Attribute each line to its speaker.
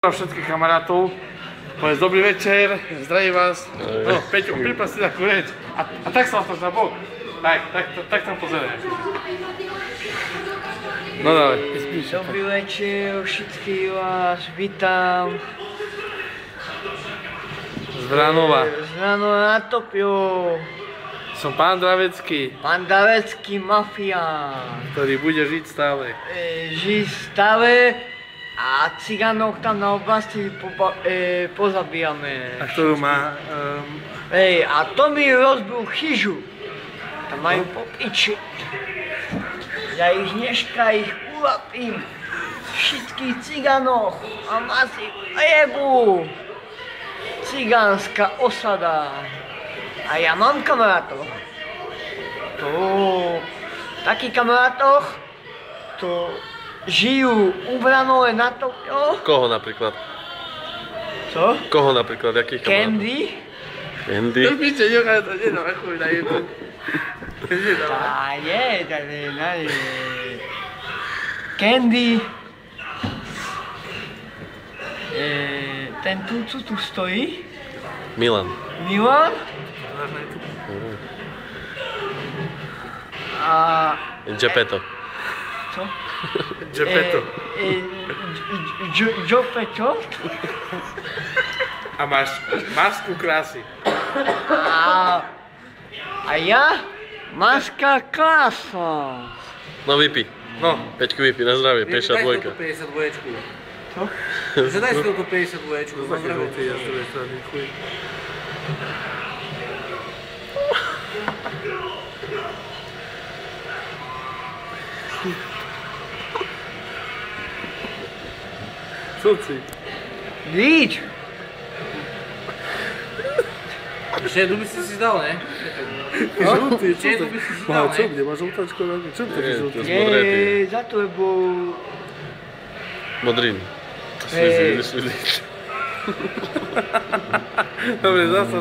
Speaker 1: Všetkých kamarátov, povedz dobrý večer, zdravím vás. No, Peťo, priprav si takú reč. A tak sa otoč na bok. Tak tam pozeraj. No dávaj, spíš.
Speaker 2: Dobrý večer, všetkých vás vítam.
Speaker 1: Z Vranova.
Speaker 2: Z Vranova na Topio.
Speaker 1: Som pán Dravecký.
Speaker 2: Pán Dravecký mafián.
Speaker 1: Ktorý bude žiť stále.
Speaker 2: Žiť stále a cigánov tam na oblasti pozabíjame.
Speaker 1: A ktorú má...
Speaker 2: A to mi rozbil chyžu. Tam majú po piči. Ja ich dneška ulapím. Všetkých cigánov a masi jebu. Cigánska osada. A ja mám kamarátov. Takých kamarátov, to žijú u Vranove na Topio.
Speaker 3: Koho napríklad?
Speaker 2: Co?
Speaker 3: Koho napríklad? Jakých kamarátov?
Speaker 2: Candy.
Speaker 3: Candy?
Speaker 1: To piče, nechaj to, nedávaj na YouTube.
Speaker 2: Dale. Candy. Ten co tu stojí?
Speaker 3: Milan.
Speaker 2: Milan. A...
Speaker 3: Gepetto.
Speaker 2: Co?
Speaker 1: Gepetto.
Speaker 2: Gepetto.
Speaker 1: A máš masku krásy.
Speaker 2: A ja? Maska krása.
Speaker 3: No vypí.
Speaker 1: No.
Speaker 3: Peťku vypí, na zdravie, 52.
Speaker 1: Daj si tú 52.
Speaker 2: Co?
Speaker 1: Daj si tú 52. Také žltý a z druhej strany, chuj. Co si?
Speaker 2: Víč.
Speaker 1: Ešte jednu by si dal, ne? Žltý,
Speaker 2: Ešte jednu by si
Speaker 1: dal, ne? Čo bude? Máš žltačko na mňa? Čo to je žltý?
Speaker 3: Modré ty.
Speaker 2: Za to je bol...
Speaker 3: Modrý.
Speaker 1: Dobre, zasa